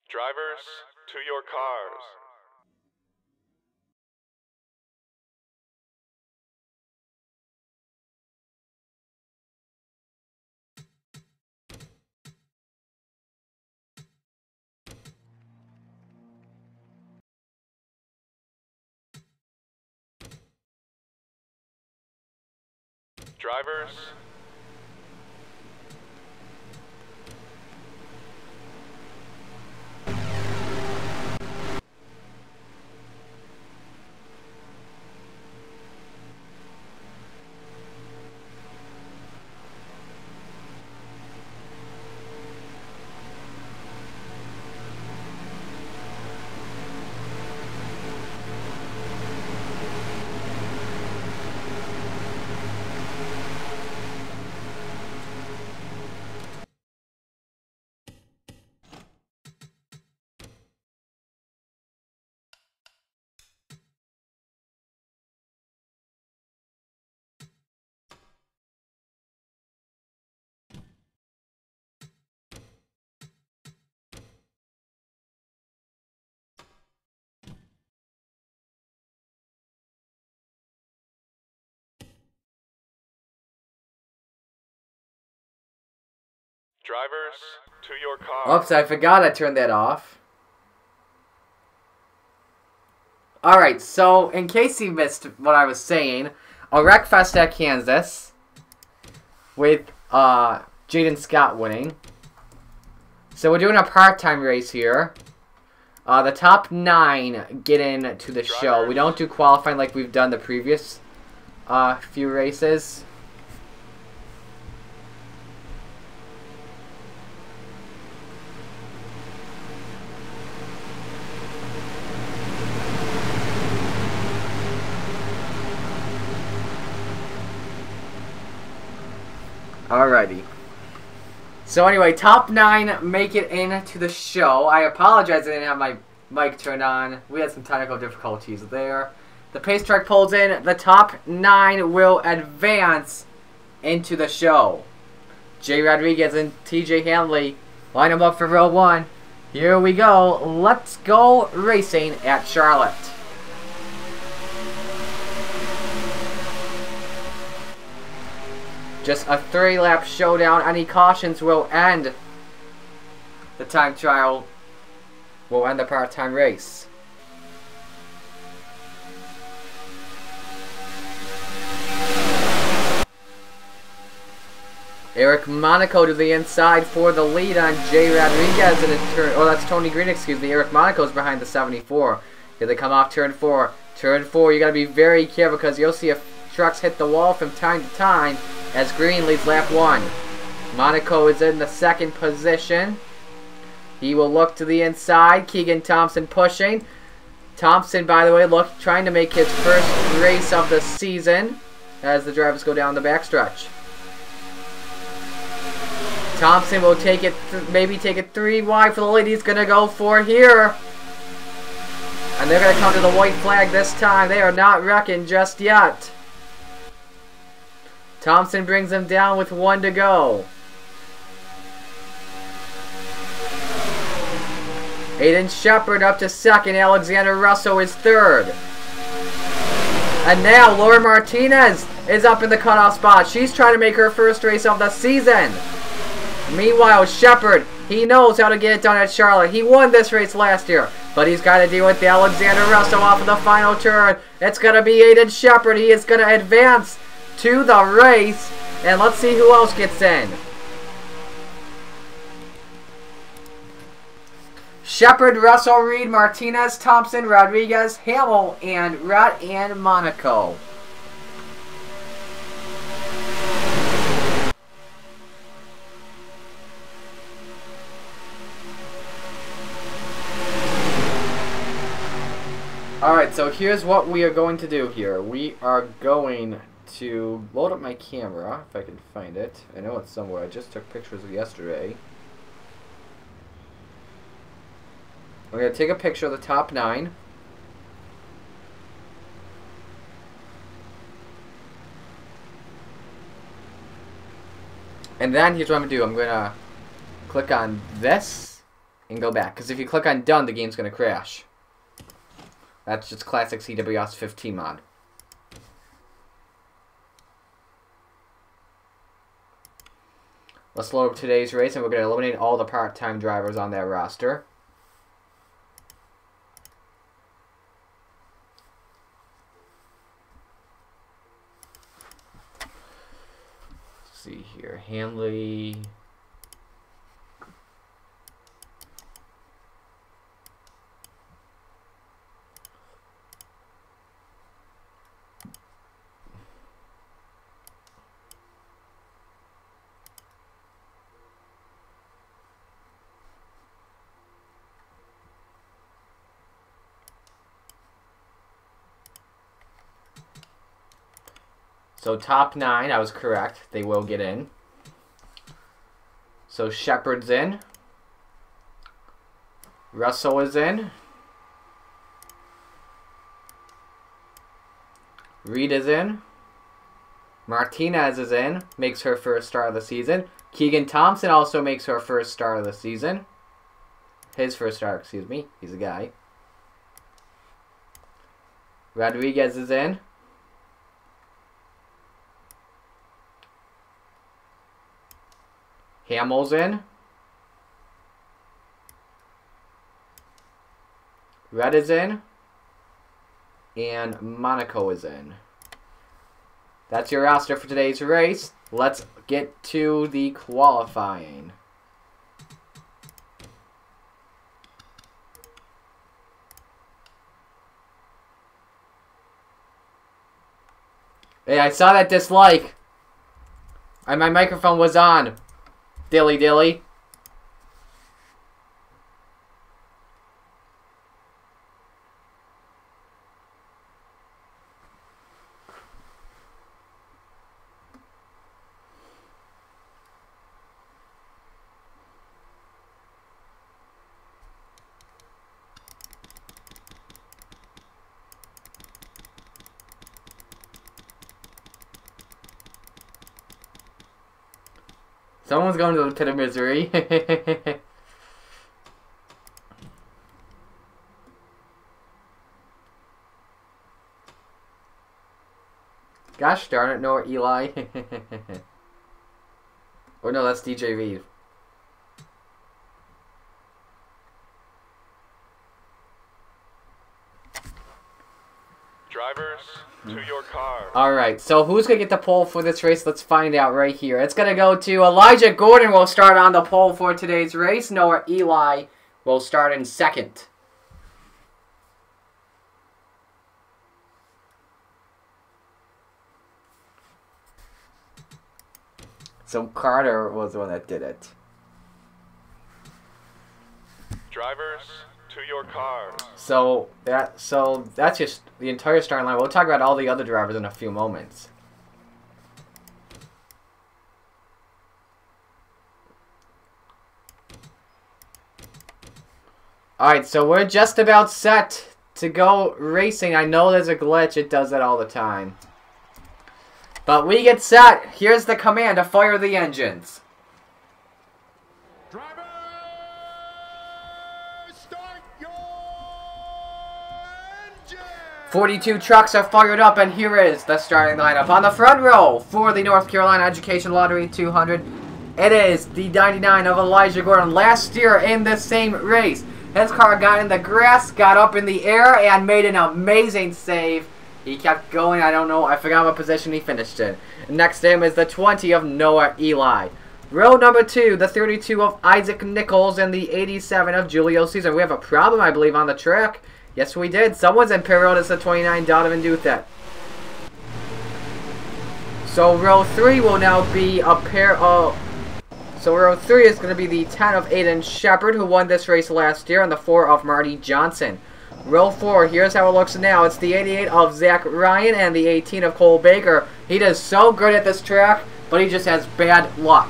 Drivers, to your cars. Drivers. Drivers, to your cars. Oops, I forgot I turned that off. Alright, so in case you missed what I was saying, a Wreckfest at Kansas with Jayden Scott winning. So we're doing a part-time race here. The top 9 get into the show. We don't do qualifying like we've done the previous few races. Alrighty. So anyway, top 9 make it into the show. I apologize I didn't have my mic turned on. We had some technical difficulties there. The pace track pulls in. The top 9 will advance into the show. Jay Rodriguez and TJ Hanley line them up for row 1. Here we go. Let's go racing at Charlotte. Just a 3-lap showdown. Any cautions will end the time trial. Will end the part-time race. Eric Monaco to the inside for the lead on Jay Rodriguez in a turn. Oh, that's Tony Green, excuse me. Eric Monaco's behind the 74. Here they come off turn 4. Turn 4, you gotta be very careful because you'll see if trucks hit the wall from time to time as Green leads lap 1. Monaco is in the 2nd position. He will look to the inside. Keegan Thompson pushing. Thompson, by the way, trying to make his first race of the season as the drivers go down the backstretch. Thompson will take it, maybe take it 3 wide for the lead. He's going to go for here. And they're going to come to the white flag this time. They are not wrecking just yet. Thompson brings them down with 1 to go. Aiden Shepard up to 2nd. Alexander Russo is 3rd. And now Laura Martinez is up in the cutoff spot. She's trying to make her first race of the season. Meanwhile, Shepard, he knows how to get it done at Charlotte. He won this race last year. But he's got to deal with the Alexander Russo off of the final turn. It's going to be Aiden Shepard. He is going to advance to the race. And let's see who else gets in. Shepard, Russell, Reed, Martinez, Thompson, Rodriguez, Hamill, and Rod and Monaco. Alright, so here's what we are going to do here. We are going to load up my camera, if I can find it. I know it's somewhere. I just took pictures of yesterday. We're going to take a picture of the top 9. And then here's what I'm going to do. I'm going to click on this. and go back. Because if you click on done, the game's going to crash. That's just classic CWS 15 mod. Let's load up today's race, and we're going to eliminate all the part-time drivers on that roster. Let's see here. Hanley. So top 9, I was correct. They will get in. So Shepard's in. Russell is in. Reed is in. Martinez is in. Makes her first start of the season. Keegan Thompson also makes her first start of the season. His first start, excuse me. He's a guy. Rodriguez is in. Hamill's in. Red is in. And Monaco is in. That's your roster for today's race. Let's get to the qualifying. Hey, I saw that dislike. And my microphone was on. Dilly dilly. Someone's going to the pit of misery. Gosh darn it, no, Eli. Or no, that's DJ Reed. Drivers, to your car. Alright, so who's going to get the pole for this race? Let's find out right here. It's going to go to Elijah Gordon will start on the pole for today's race. Noah Eli will start in second. So Carter was the one that did it. Drivers, to your cars. So that's just the entire starting line. We'll talk about all the other drivers in a few moments. Alright, so we're just about set to go racing. I know there's a glitch. It does that all the time. But we get set. Here's the command to fire the engines. 42 trucks are fired up, and here is the starting lineup. On the front row for the North Carolina Education Lottery 200, it is the 99 of Elijah Gordon. Last year in this same race, his car got in the grass, got up in the air, and made an amazing save. He kept going. I don't know. I forgot what position he finished in. Next to him is the 20 of Noah Eli. Row number 2, the 32 of Isaac Nichols, and the 87 of Julio Caesar. We have a problem, I believe, on the track. Yes, we did. Someone's in pit road. It's the 29 Donovan Duthet. So row 3 will now be a pair of... So row 3 is going to be the 10 of Aiden Shepard, who won this race last year, and the 4 of Marty Johnson. Row 4, here's how it looks now. It's the 88 of Zach Ryan and the 18 of Cole Baker. He does so good at this track, but he just has bad luck.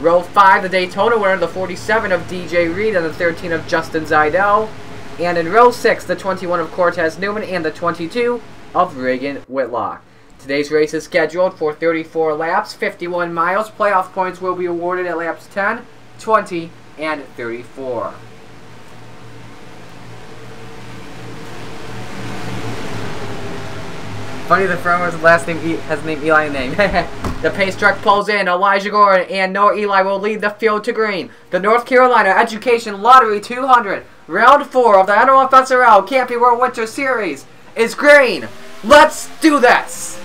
Row 5, the Daytona winner, the 47 of DJ Reed and the 13 of Justin Zidell. And in row 6, the 21 of Cortez Newman and the 22 of Reagan Whitlock. Today's race is scheduled for 34 laps, 51 miles. Playoff points will be awarded at laps 10, 20, and 34. Funny the firm's last name has the name Eli in the name. The pace truck pulls in. Elijah Gordon and Noah Eli will lead the field to green. The North Carolina Education Lottery 200, round 4 of the NOFSRL Camping World Winter Series is green. Let's do this!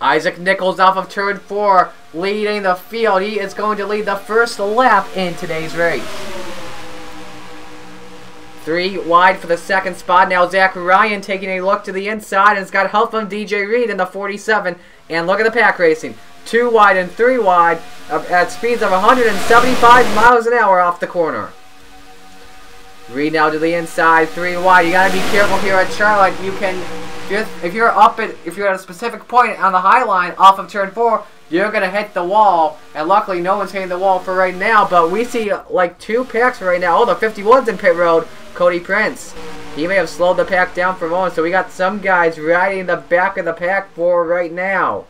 Isaac Nichols off of turn 4, leading the field. He is going to lead the first lap in today's race. 3 wide for the second spot. Now Zach Ryan taking a look to the inside and has got help from DJ Reed in the 47. And look at the pack racing. 2 wide and 3 wide at speeds of 175 miles an hour off the corner. Reed now to the inside, 3 wide. You got to be careful here at Charlotte. You can... If you're at a specific point on the high line off of turn 4, you're going to hit the wall. And luckily, no one's hitting the wall for right now. But we see like 2 packs right now. Oh, the 51's in pit road. Cody Prince. He may have slowed the pack down for a moment. So we got some guys riding the back of the pack for right now.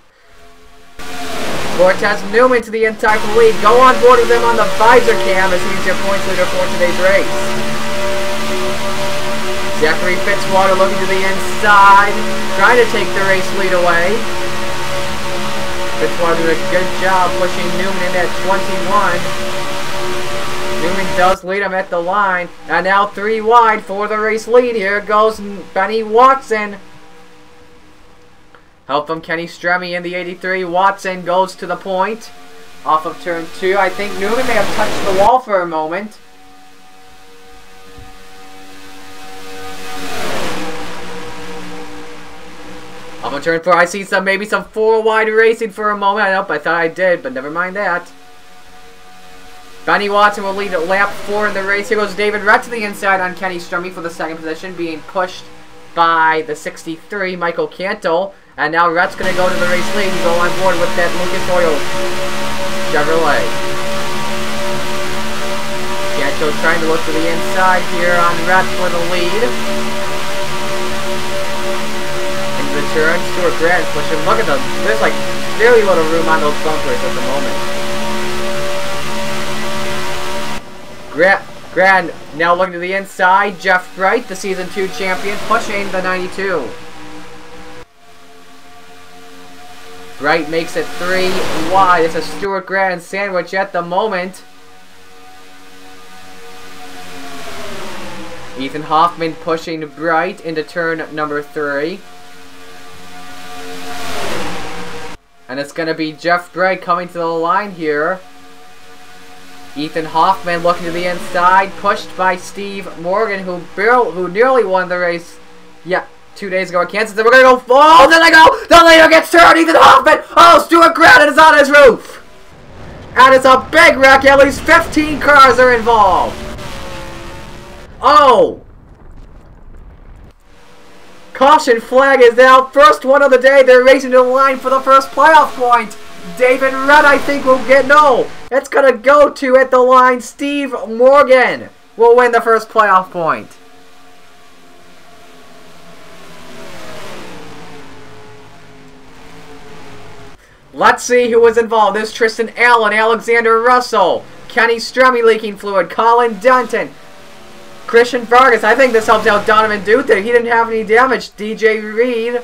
Cortez Newman to the inside for the lead. Go on board with him on the visor cam as he's your points leader for today's race. Zachary Fitzwater looking to the inside, trying to take the race lead away. Fitzwater doing a good job pushing Newman in at 21. Newman does lead him at the line. And now 3 wide for the race lead. Here goes Benny Watson. Help from Kenny Stremme in the 83. Watson goes to the point. Off of turn 2. I think Newman may have touched the wall for a moment. Off of turn 4, I see maybe some 4 wide racing for a moment. I thought I did, but never mind that. Benny Watson will lead at lap 4 in the race. Here goes David Rett to the inside on Kenny Stremme for the second position, being pushed by the 63, Michael Cantle. And now Rett's going to go to the race lead and go on board with that Lucas Oil Chevrolet. Cantle's trying to look to the inside here on Rett for the lead. The turn, Stuart Grant pushing. Look at them. There's like very little room on those bumpers at the moment. Grant now looking to the inside. Jeff Bright, the season 2 champion, pushing the 92. Bright makes it 3 wide. It's a Stuart Grant sandwich at the moment. Ethan Hoffman pushing Bright into turn number 3. And it's going to be Jeff Bright coming to the line here. Ethan Hoffman looking to the inside, pushed by Steve Morgan, who nearly won the race. Yeah, 2 days ago at Kansas. Then we're going to go. Oh, then they go. The leader gets turned. Ethan Hoffman. Oh, Stuart Grant is on his roof. And it's a big wreck. At least 15 cars are involved. Oh. Caution flag is out. First one of the day. They're racing to the line for the first playoff point. David Rudd, I think, will get... No. It's going to go to, at the line, Steve Morgan will win the first playoff point. Let's see who was involved. There's Tristan Allen, Alexander Russell, Kenny Stremme leaking fluid, Colin Denton, Christian Vargas. I think this helps out Donovan Duther. He didn't have any damage. DJ Reed,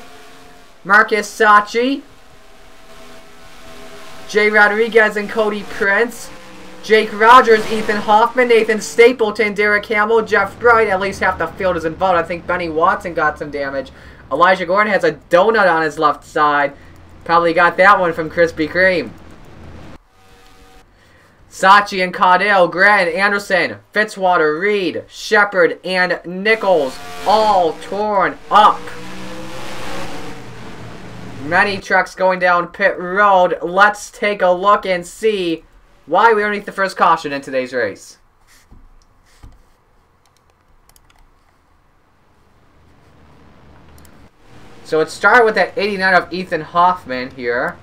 Marcus Sachi, Jay Rodriguez and Cody Prince, Jake Rogers, Ethan Hoffman, Nathan Stapleton, Derek Hamill, Jeff Bright. At least half the field is involved. I think Benny Watson got some damage. Elijah Gordon has a donut on his left side. Probably got that one from Krispy Kreme. Sachi and Caudell, Grant, Anderson, Fitzwater, Reed, Shepard, and Nichols all torn up. Many trucks going down pit road. Let's take a look and see why we underneath the first caution in today's race. So it started with that 89 of Ethan Hoffman here.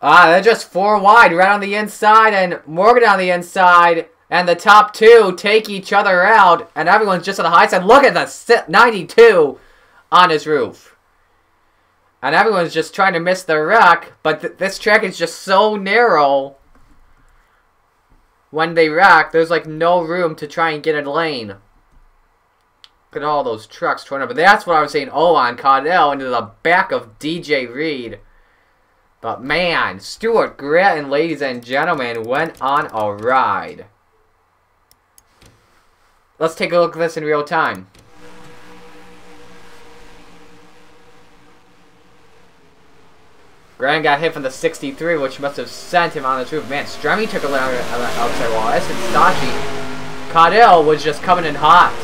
They're just 4 wide right on the inside, and Morgan on the inside, and the top 2 take each other out, and everyone's just on the high side. Look at the 92 on his roof. And everyone's just trying to miss the wreck, but this track is just so narrow. When they wreck, there's like no room to try and get a lane. Look at all those trucks torn up. But that's what I was saying. Oh, on Caudell into the back of DJ Reed. But man, Stuart Gratton, ladies and gentlemen, went on a ride. Let's take a look at this in real time. Graham got hit from the 63, which must have sent him on his roof. Man, Stremme took a lane on the outside wall. That's Staci. Caudell was just coming in hot.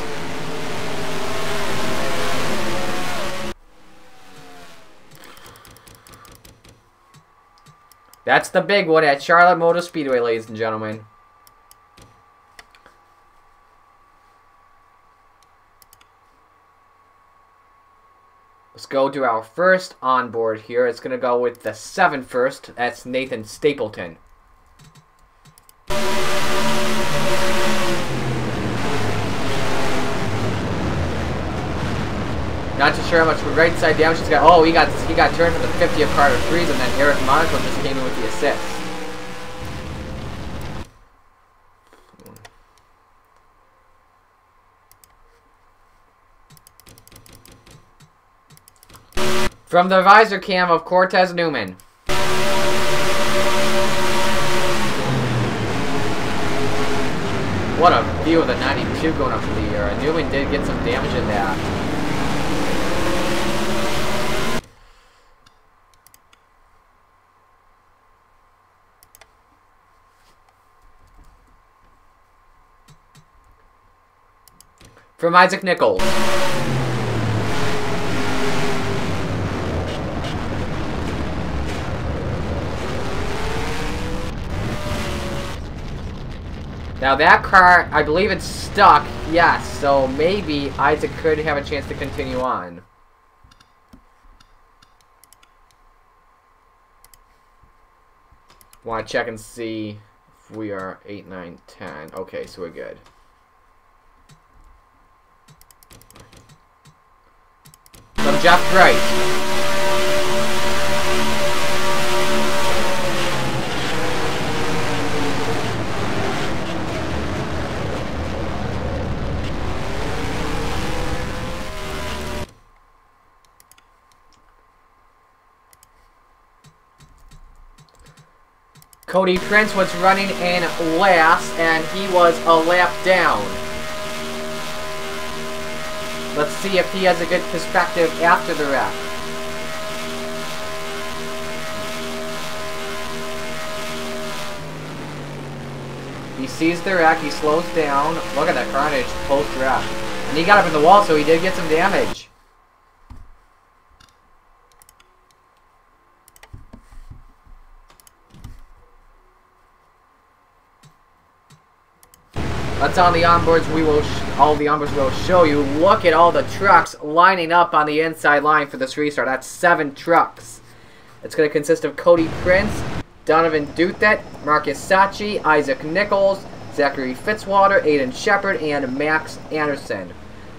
That's the big one at Charlotte Motor Speedway, ladies and gentlemen. Let's go to our first onboard here. It's going to go with the 7 first. That's Nathan Stapleton. Not too sure how much right side damage he's got. Oh, he got turned from the 50 of Carter Freeze, and then Eric Monaco just came in with the assist. From the visor cam of Cortez Newman. What a view of the 92 going up through the air. Newman did get some damage in that. From Isaac Nichols. Now that car, I believe it's stuck, yes, so maybe Isaac could have a chance to continue on. Want to check and see if we are 8, 9, 10. Okay, so we're good. From Jeff Bright. Cody Prince was running in last, and he was a lap down. Let's see if he has a good perspective after the wreck. He sees the wreck, he slows down. Look at that carnage post-wreck. And he got up in the wall, so he did get some damage. That's on the onboards. All the onboards will show you. Look at all the trucks lining up on the inside line for this restart. That's 7 trucks. It's going to consist of Cody Prince, Donovan Dutet, Marcus Sacchi, Isaac Nichols, Zachary Fitzwater, Aiden Shepard, and Max Anderson.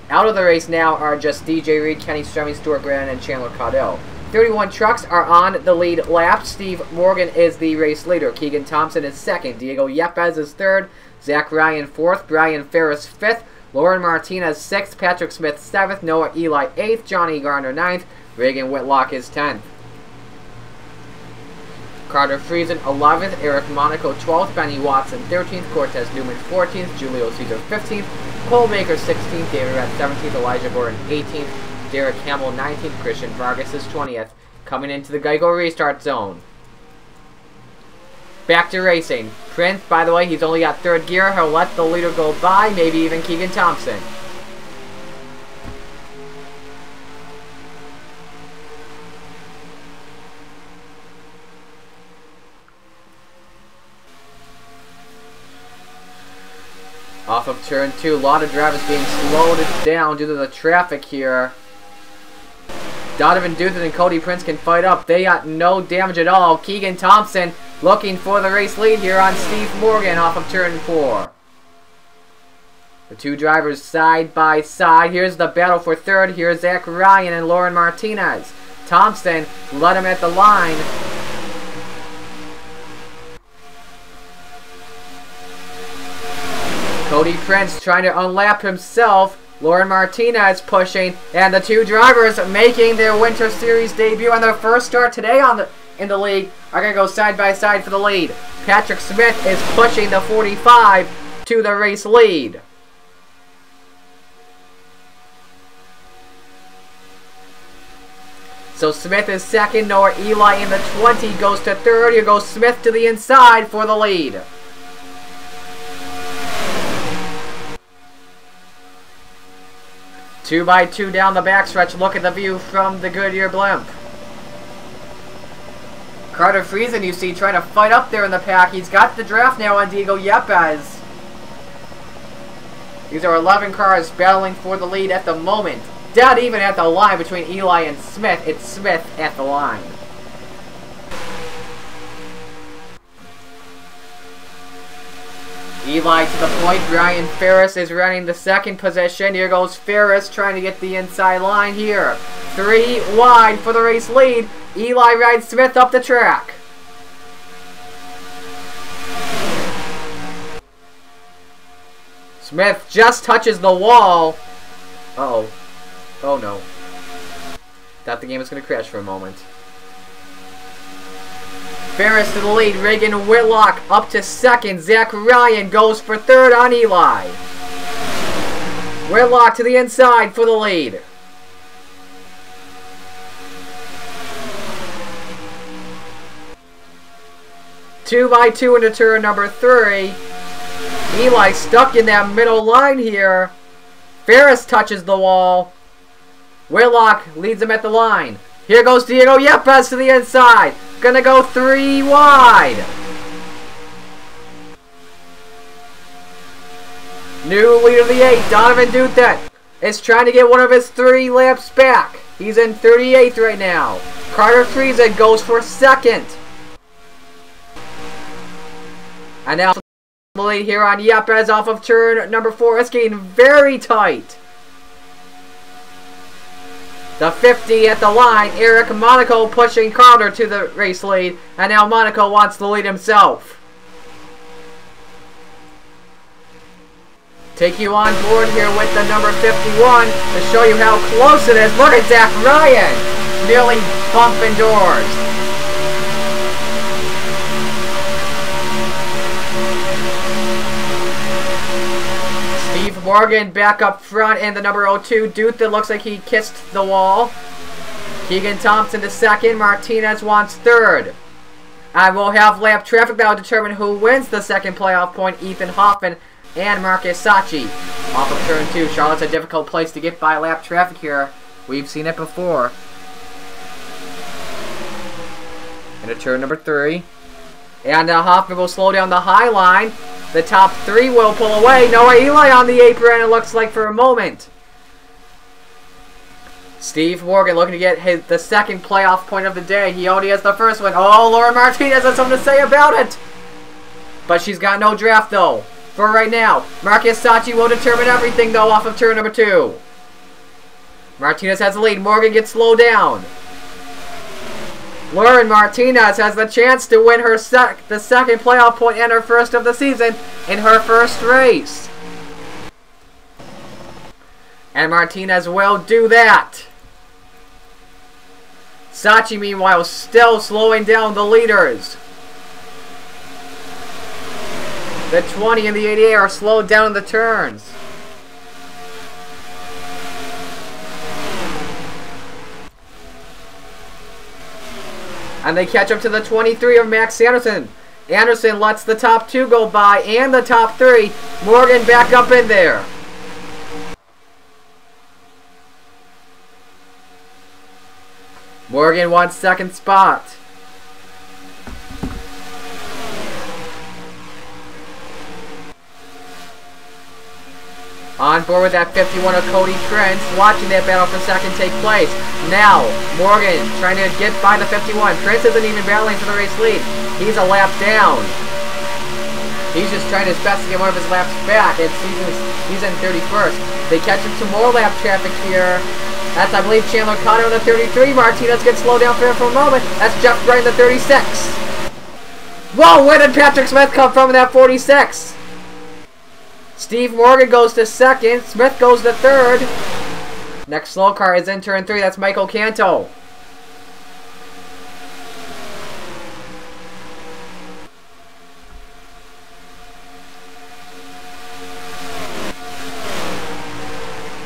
Out of the race now are just DJ Reed, Kenny Stremme, Stuart Gratton, and Chandler Caudell. 31 trucks are on the lead lap. Steve Morgan is the race leader. Keegan Thompson is second. Diego Yepes is third. Zach Ryan 4th, Brian Ferris 5th, Lauren Martinez 6th, Patrick Smith 7th, Noah Eli 8th, Johnny Garner 9th, Reagan Whitlock is 10th. Carter Friesen 11th, Eric Monaco 12th, Benny Watson 13th, Cortez Newman 14th, Julio Caesar 15th, Cole Baker 16th, David Red 17th, Elijah Gordon 18th, Derek Hamill 19th, Christian Vargas is 20th. Coming into the Geico restart zone. Back to racing. Prince, by the way, he's only got 3rd gear. He'll let the leader go by, maybe even Keegan Thompson. Off of turn 2, a lot of drivers being slowed down due to the traffic here. Donovan Dutton and Cody Prince can fight up. They got no damage at all. Keegan Thompson looking for the race lead here on Steve Morgan off of turn 4. The two drivers side by side. Here's the battle for third. Here's Zach Ryan and Lauren Martinez. Thompson led him at the line. Cody Prince trying to unlap himself. Lauren Martinez pushing, and the two drivers making their Winter Series debut on their first start today in the league are going to go side by side for the lead. Patrick Smith is pushing the 45 to the race lead. So Smith is second, nor Eli in the 20 goes to third. Here goes Smith to the inside for the lead. Two by two down the backstretch. Look at the view from the Goodyear blimp. Carter Friesen, you see, trying to fight up there in the pack. He's got the draft now on Diego Yepes. These are 11 cars battling for the lead at the moment. Dead even at the line between Eli and Smith. It's Smith at the line. Eli to the point. Brian Ferris is running the second position. Here goes Ferris trying to get the inside line here. 3 wide for the race lead. Eli rides Smith up the track. Smith just touches the wall. Uh-oh. Oh no. Thought the game was going to crash for a moment. Ferris to the lead. Reagan Whitlock up to second. Zach Ryan goes for third on Eli. Whitlock to the inside for the lead. Two by two into turn number 3. Eli stuck in that middle line here. Ferris touches the wall. Whitlock leads him at the line. Here goes Diego Yepes to the inside. Gonna go 3 wide. New leader of the 8, Donovan Dutton, is trying to get one of his 3 laps back. He's in 38th right now. Carter Friesen goes for second. And now the lead here on Yepes off of turn number 4. It's getting very tight. The 50 at the line. Eric Monaco pushing Carter to the race lead. And now Monaco wants the lead himself. Take you on board here with the number 51 to show you how close it is. Look at Zach Ryan. Nearly bumping doors. Steve Morgan back up front in the number 02. Dutton looks like he kissed the wall. Keegan Thompson to second. Martinez wants third. And we'll have lap traffic that will determine who wins the second playoff point. Ethan Hoffman and Marcus Sachi. Off of turn 2. Charlotte's a difficult place to get by lap traffic here. We've seen it before. Into turn number 3. And Hoffman will slow down the high line. The top 3 will pull away. Noah Eli on the apron, it looks like, for a moment. Steve Morgan looking to get the second playoff point of the day. He already has the first one. Oh, Laura Martinez has something to say about it. But she's got no draft, though, for right now. Marcus Sachi will determine everything, though, off of turn number 2. Martinez has the lead. Morgan gets slowed down. Lauren Martinez has the chance to win her the second playoff point and her first of the season in her first race. And Martinez will do that. Sachi, meanwhile, still slowing down the leaders. The 20 and the 88 are slowed down in the turns. And they catch up to the 23 of Max Anderson. Anderson lets the top 2 go by and the top 3. Morgan back up in there. Morgan wants second spot. On board with that 51 of Cody Prince, watching that battle for second take place. Now, Morgan trying to get by the 51. Prince isn't even battling for the race lead. He's a lap down. He's just trying his best to get one of his laps back, and he's in 31st. They catch him some more lap traffic here. That's, I believe, Chandler Cotter in the 33. Martinez gets slowed down for a moment. That's Jeff Gray in the 36. Whoa, where did Patrick Smith come from in that 46? Steve Morgan goes to second. Smith goes to third. Next slow car is in turn 3. That's Michael Canto.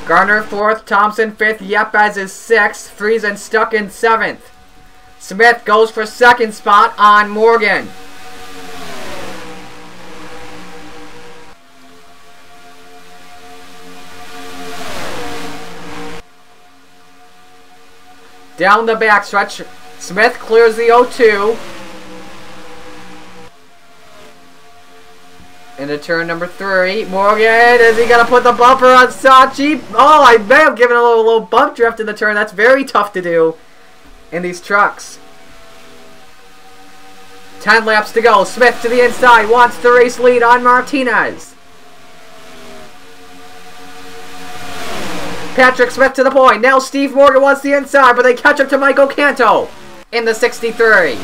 Garner 4th, Thompson 5th, Yepes is 6th, Friesen stuck in 7th. Smith goes for second spot on Morgan. Down the backstretch, Smith clears the 0-2. Into turn number 3. Morgan, is he going to put the bumper on Sachi? Oh, I may have given a little bump drift in the turn. That's very tough to do in these trucks. 10 laps to go. Smith to the inside. Wants the race lead on Martinez. Patrick Smith to the point. Now Steve Morgan wants the inside, but they catch up to Michael Canto in the 63.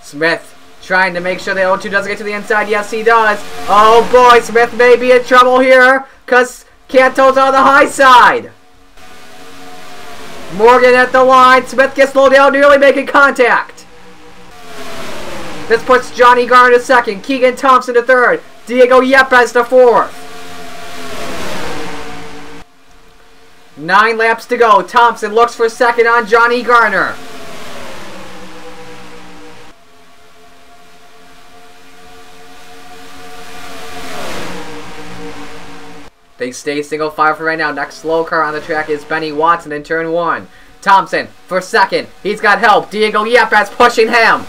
Smith trying to make sure the 0-2 doesn't get to the inside. Yes, he does. Oh boy, Smith may be in trouble here because Canto's on the high side. Morgan at the line. Smith gets slowed down, nearly making contact. This puts Johnny Garner to second. Keegan Thompson to third. Diego Yepes to fourth. 9 laps to go. Thompson looks for second on Johnny Garner. They stay single file for right now. Next slow car on the track is Benny Watson in turn 1. Thompson for second. He's got help. Diego Yepes pushing him.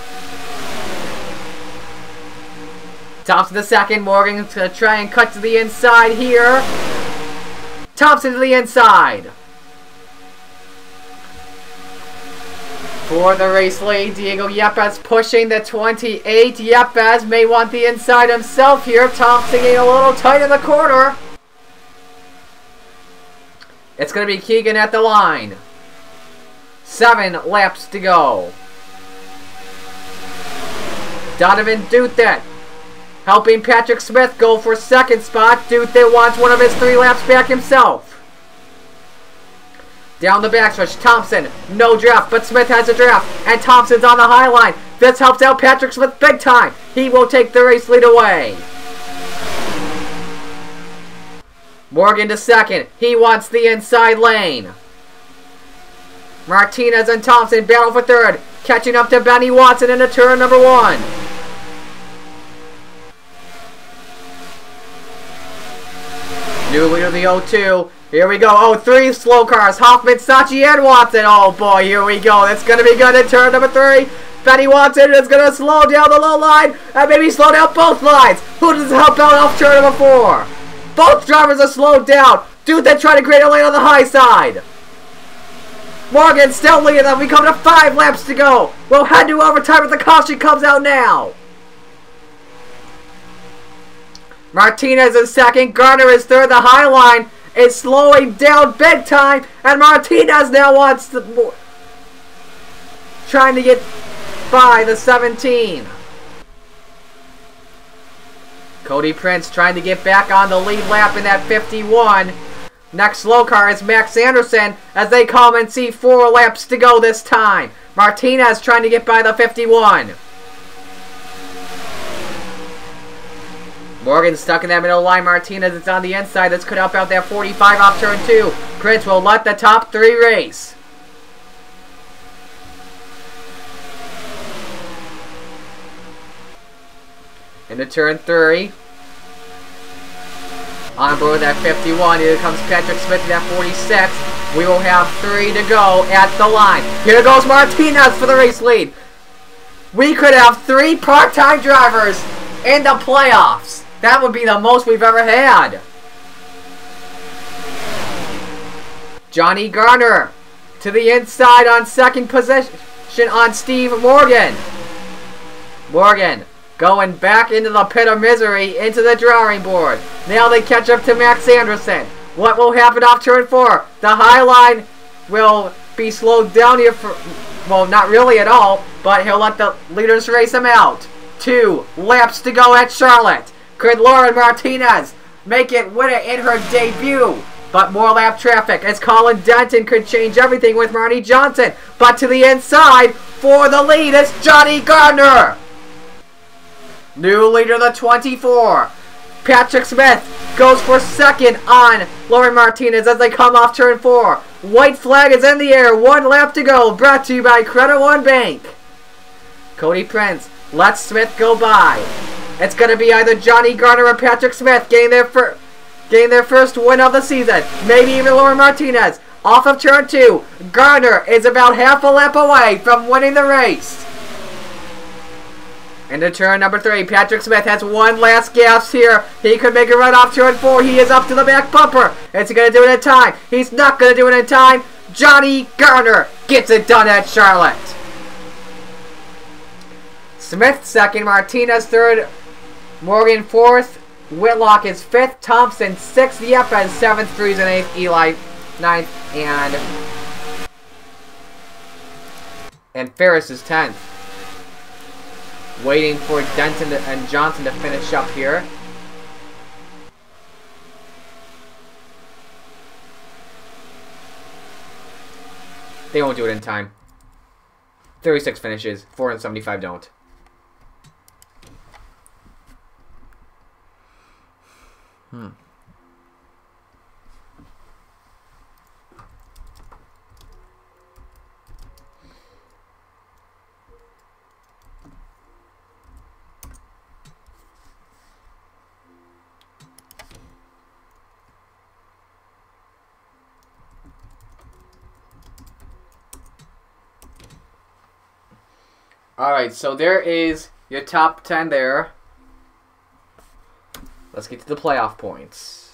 Thompson to second. Morgan to try and cut to the inside here. Thompson to the inside. For the race lead, Diego Yepes pushing the 28. Yepes may want the inside himself here. Thompson getting a little tight in the corner. It's going to be Keegan at the line. 7 laps to go. Donovan Duthet helping Patrick Smith go for second spot. Duthet wants one of his 3 laps back himself. Down the backstretch, Thompson, no draft, but Smith has a draft, and Thompson's on the high line. This helps out Patrick Smith big time. He will take the race lead away. Morgan to second. He wants the inside lane. Martinez and Thompson battle for third. Catching up to Benny Watson into turn number 1. New leader of the 0-2. Here we go. Oh, 3 slow cars. Hoffman, Sachi, and Watson. Oh boy, here we go. That's going to be good in turn number 3. Benny Watson is going to slow down the low line and maybe slow down both lines. Who does help out off turn number 4? Both drivers are slowed down. Dude, they're trying to create a lane on the high side. Morgan still leading them. We come to 5 laps to go. We'll head to overtime if the caution comes out now. Martinez is second. Garner is third. The high line is slowing down big time. And Martinez now wants to... trying to get by the 17. Cody Prince trying to get back on the lead lap in that 51. Next slow car is Max Anderson as they come and see 4 laps to go this time. Martinez trying to get by the 51. Morgan stuck in that middle line. Martinez is on the inside. This could help out that 45 off turn 2. Prince will let the top 3 race. Into turn 3. On board that 51, here comes Patrick Smith in that 46. We will have 3 to go at the line. Here goes Martinez for the race lead. We could have 3 part-time drivers in the playoffs. That would be the most we've ever had. Johnny Garner to the inside on second position on Steve Morgan. Morgan going back into the pit of misery, into the drawing board. Now they catch up to Max Anderson. What will happen off turn 4? The high line will be slowed down here for, well, not really at all, but he'll let the leaders race him out. 2 laps to go at Charlotte. Could Lauren Martinez make it win it in her debut? But more lap traffic as Colin Denton could change everything with Marnie Johnson. But to the inside for the lead is Johnny Gardner. New leader, the 24. Patrick Smith goes for second on Lauren Martinez as they come off turn 4. White flag is in the air. 1 lap to go. Brought to you by Credit One Bank. Cody Prince lets Smith go by. It's going to be either Johnny Garner or Patrick Smith getting their first win of the season. Maybe even Lauren Martinez. Off of turn 2. Garner is about half a lap away from winning the race. Into turn number 3. Patrick Smith has 1 last gas here. He could make a run off turn 4. He is up to the back bumper. Is he going to do it in time? He's not going to do it in time. Johnny Garner gets it done at Charlotte. Smith second. Martinez third. Morgan 4th. Whitlock is 5th. Thompson 6th. Yepes 7th. Freeze and 8th. Eli 9th. And Ferris is 10th. Waiting for Denton and Johnson to finish up here. They won't do it in time. 36 finishes. 475 don't. Alright, so there is your top 10 there. Let's get to the playoff points.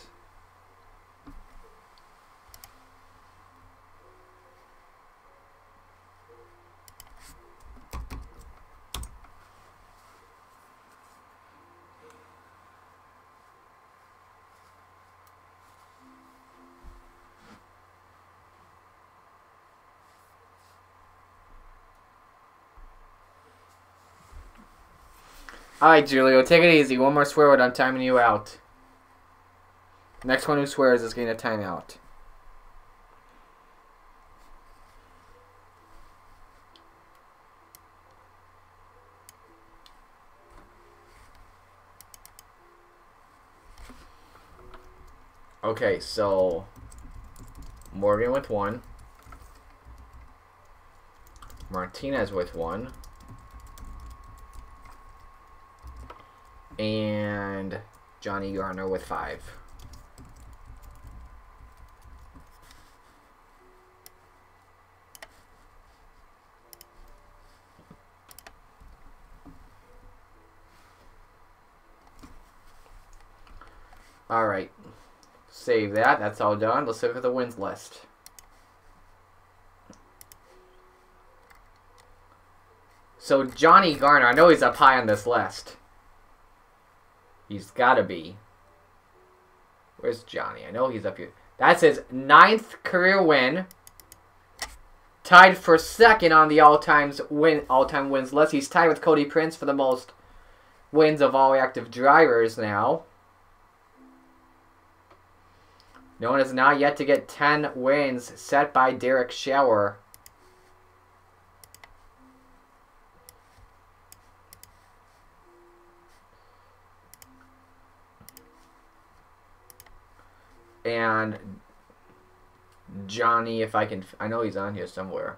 Alright, Julio, take it easy. One more swear word, I'm timing you out. Next one who swears is getting a timeout. Okay, so Morgan with 1. Martinez with 1. And Johnny Garner with 5. Alright. Save that. That's all done. Let's look at the wins list. So Johnny Garner, I know he's up high on this list. He's got to be. Where's Johnny? I know he's up here. That's his 9th career win. Tied for 2nd on the all-time wins list. He's tied with Cody Prince for the most wins of all active drivers now. No one has not yet to get 10 wins set by Derek Schauer. And Johnny, if I can, I know he's on here somewhere.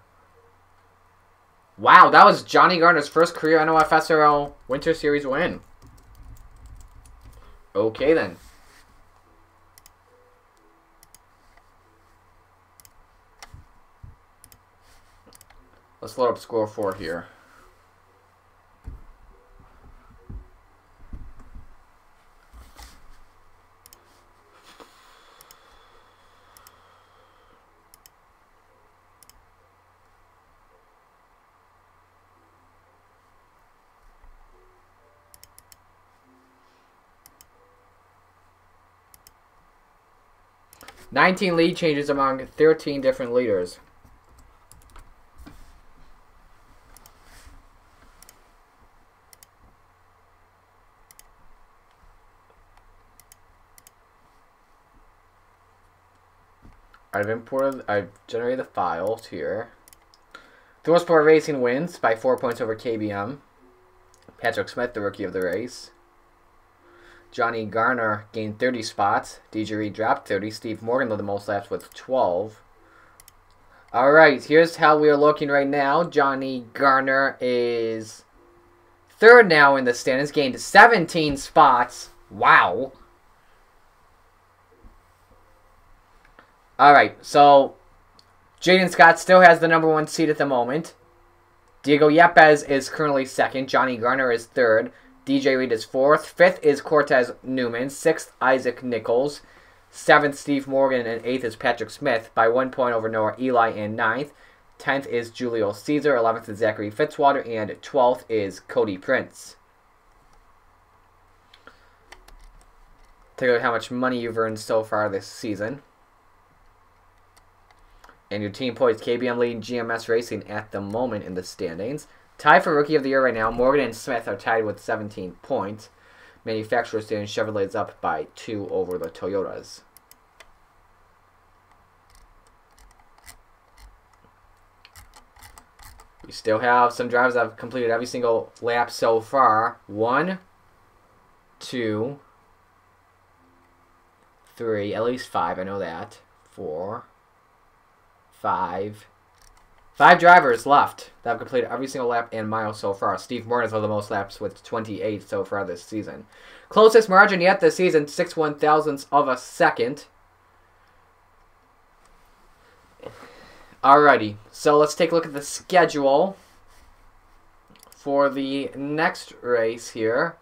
Wow, that was Johnny Garner's first career NOFSRL Winter Series win. Okay then. Let's load up score 4 here. 19 lead changes among 13 different leaders. I've generated the files here. Thorsport Racing wins by 4 points over KBM. Patrick Smith, the rookie of the race. Johnny Garner gained 30 spots. DJ Reed dropped 30. Steve Morgan led the most laps with 12. Alright, here's how we are looking right now. Johnny Garner is third now in the standings. Gained 17 spots. Wow. Alright, so Jayden Scott still has the #1 seed at the moment. Diego Yepes is currently second. Johnny Garner is third. DJ Reed is fourth. Fifth is Cortez Newman. Sixth, Isaac Nichols. Seventh, Steve Morgan. And eighth is Patrick Smith by 1 point over Noah Eli in ninth. 10th is Julio Caesar. 11th is Zachary Fitzwater. And 12th is Cody Prince. Take a look at how much money you've earned so far this season. And your team points, KBM leading GMS Racing at the moment in the standings. Tied for Rookie of the Year right now. Morgan and Smith are tied with 17 points. Manufacturer standings, Chevrolet is up by 2 over the Toyotas. We still have some drivers that have completed every single lap so far. 1, 2, 3, at least 5, I know that. 4, 5 drivers left that have completed every single lap and mile so far. Steve Morgan has led the most laps with 28 so far this season. Closest margin yet this season, 6 1/1000ths of a second. Alrighty, so let's take a look at the schedule for the next race here.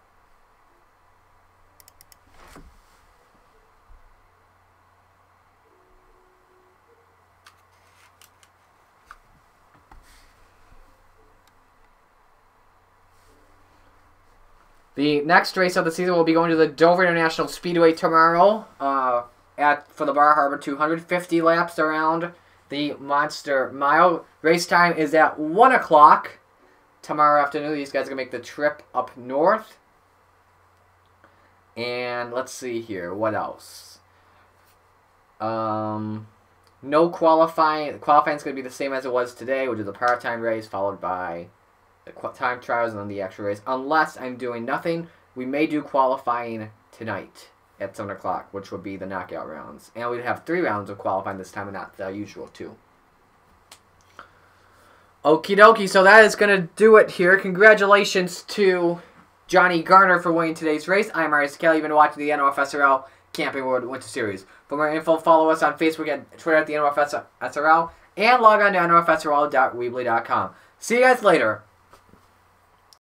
The next race of the season will be going to the Dover International Speedway tomorrow for the Bar Harbor 250 laps around the Monster Mile. Race time is at 1 o'clock tomorrow afternoon. These guys are going to make the trip up north. And let's see here. What else? No qualifying. Qualifying is going to be the same as it was today, which is a part-time race followed by the time trials and then the actual race. Unless I'm doing nothing, we may do qualifying tonight at 7 o'clock, which would be the knockout rounds. And we'd have 3 rounds of qualifying this time and not the usual 2. Okie dokie, so that is going to do it here. Congratulations to Johnny Garner for winning today's race. I'm Marius Kelly. You've been watching the NOFSRL Camping World Winter Series. For more info, follow us on Facebook and Twitter at the NOFSRL, and log on to NOFSRL.weebly.com. See you guys later.